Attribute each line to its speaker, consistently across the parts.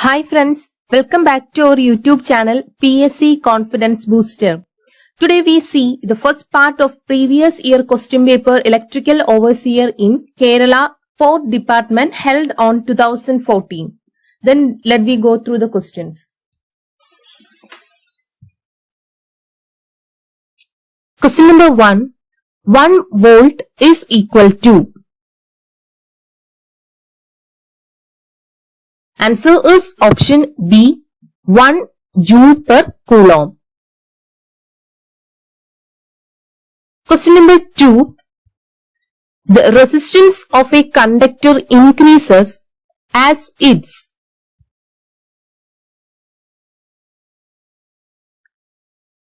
Speaker 1: Hi friends, welcome back to our YouTube channel PSC Confidence Booster. Today we see the first part of previous year question paper Electrical Overseer in Kerala 4th Department held on 2014. Then let me go through the questions. Question number 1. 1 volt is equal to. Answer is option B, 1 joule per coulomb. Question number 2. The resistance of a conductor increases as its.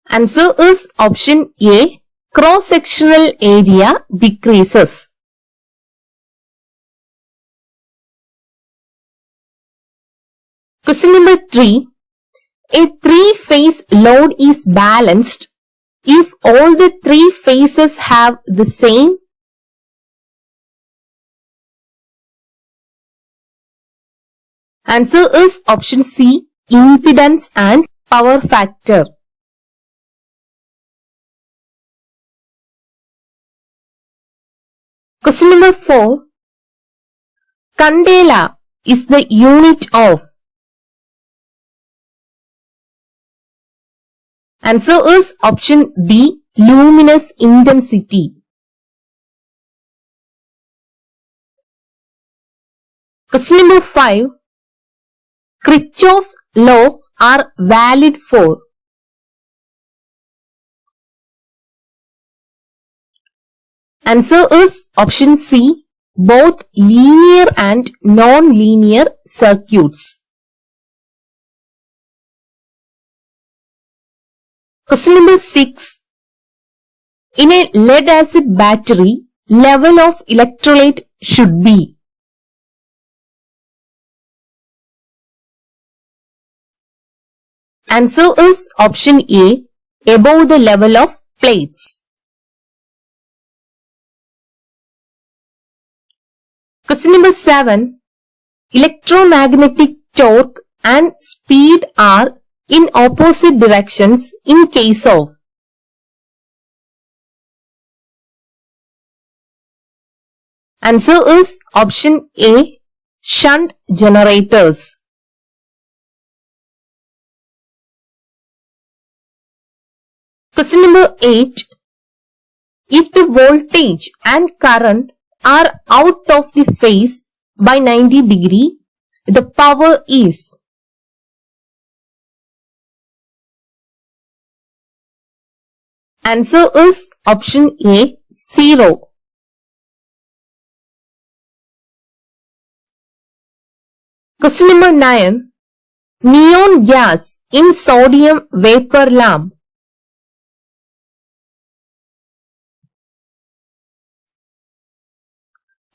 Speaker 1: Answer is option A, cross-sectional area decreases. Question number 3. A three-phase load is balanced if all the three phases have the same. Answer is option C, impedance and power factor. Question number 4. Candela is the unit of. Answer is option B, luminous intensity. Question number 5. Kirchhoff's law are valid for. Answer is option C, both linear and non-linear circuits. Question number 6. In a lead acid battery, level of electrolyte should be. Answer is option A, above the level of plates. Question number 7. Electromagnetic torque and speed are in opposite directions in case of. Answer is option A, shunt generators. Question number 8. If the voltage and current are out of the phase by 90 degree, the power is. Answer is option A, 0. Question number 9. Neon gas in sodium vapor lamp.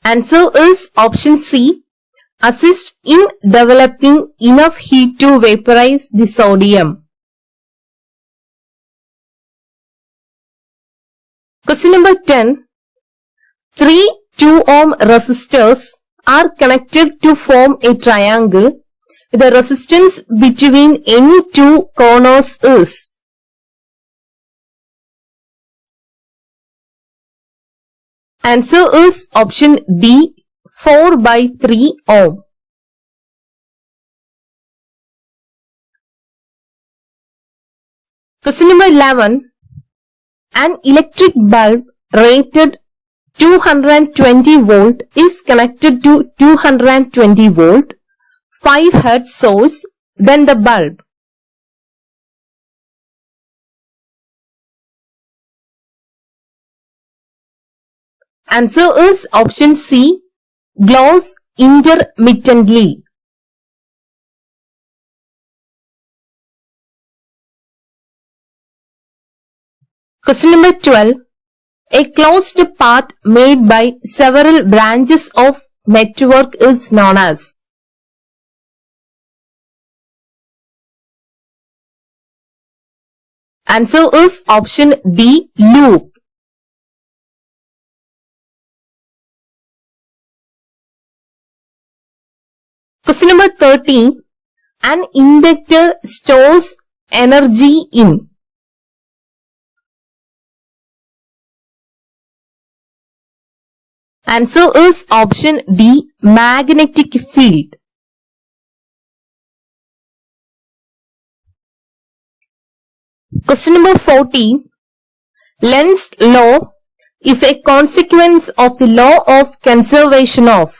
Speaker 1: Answer is option C, assist in developing enough heat to vaporize the sodium. Question number 10. 3 2-ohm resistors are connected to form a triangle. The resistance between any two corners is. Answer is option D, 4 by 3 ohm. Question number 11. An electric bulb rated 220 volt is connected to 220 volt 5 Hz source, then the bulb. Answer is option C, glows intermittently. Question number 12. A closed path made by several branches of network is known as. Answer is option D, loop. Question number 13. an inductor stores energy in? Answer is option D, magnetic field. Question number 40. Lenz's law is a consequence of the law of conservation of.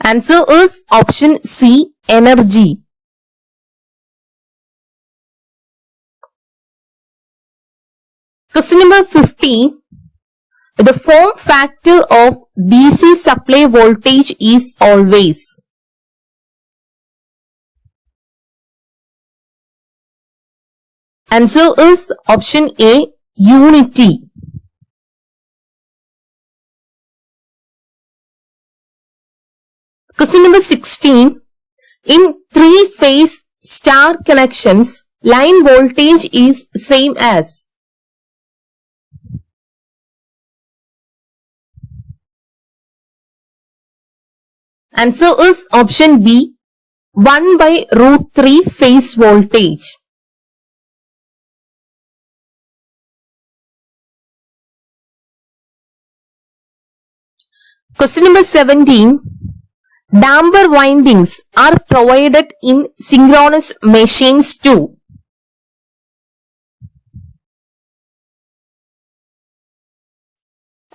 Speaker 1: Answer is option C, energy. Question number 50. The form factor of DC supply voltage is always. Answer is option A, unity. Question number 16. In three-phase star connections, line voltage is same as. Answer is option B, 1 by root 3 phase voltage. Question number 17. Damper windings are provided in synchronous machines too.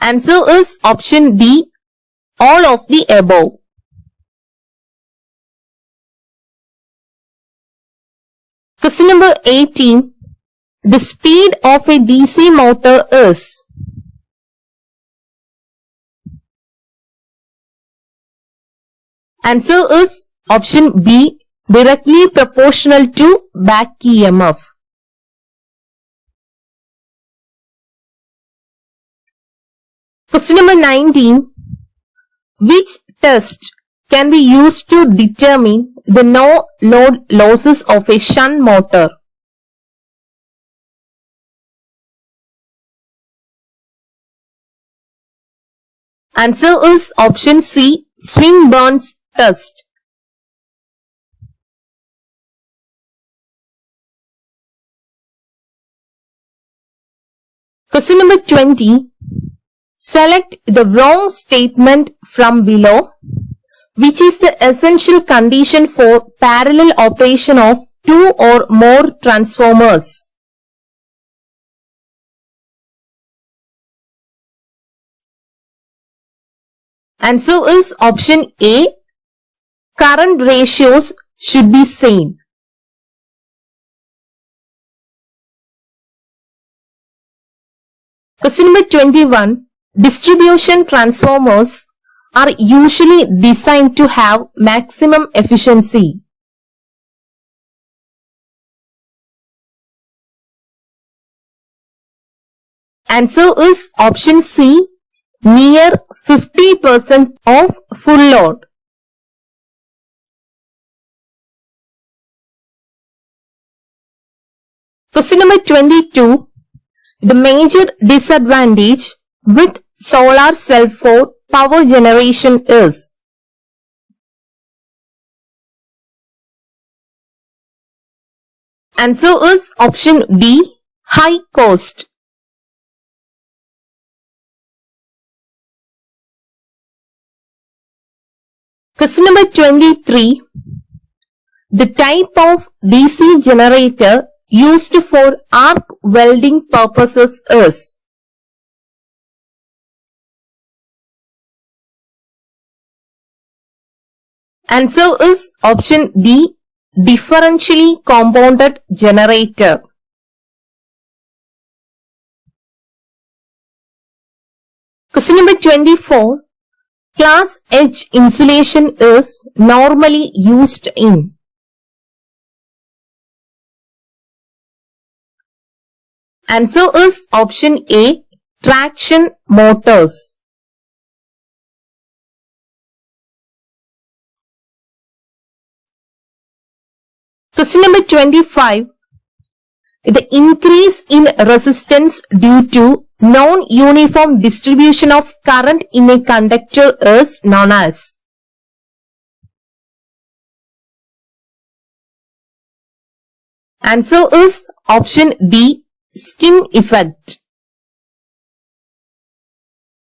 Speaker 1: Answer is option D, all of the above. Question number 18. The speed of a DC motor is. Answer is option B, directly proportional to back EMF. Question number 19. Which test can be used to determine the no load losses of a shunt motor? Answer is option C, Swinburne's test. Question number 20. Select the wrong statement from below. Which is the essential condition for parallel operation of two or more transformers? Answer is option A, current ratios should be same. Question number 21. Distribution transformers are usually designed to have maximum efficiency. Answer is option C, near 50% of full load. Question number 22. The major disadvantage with solar cell for power generation is. Answer is option D, high cost. Question number 23. The type of DC generator used for arc welding purposes is. Answer is option D, differentially compounded generator. Question number 24. Class H insulation is normally used in. Answer is option A, traction motors. Question number 25. The increase in resistance due to non-uniform distribution of current in a conductor is known as. Answer is option D, skin effect.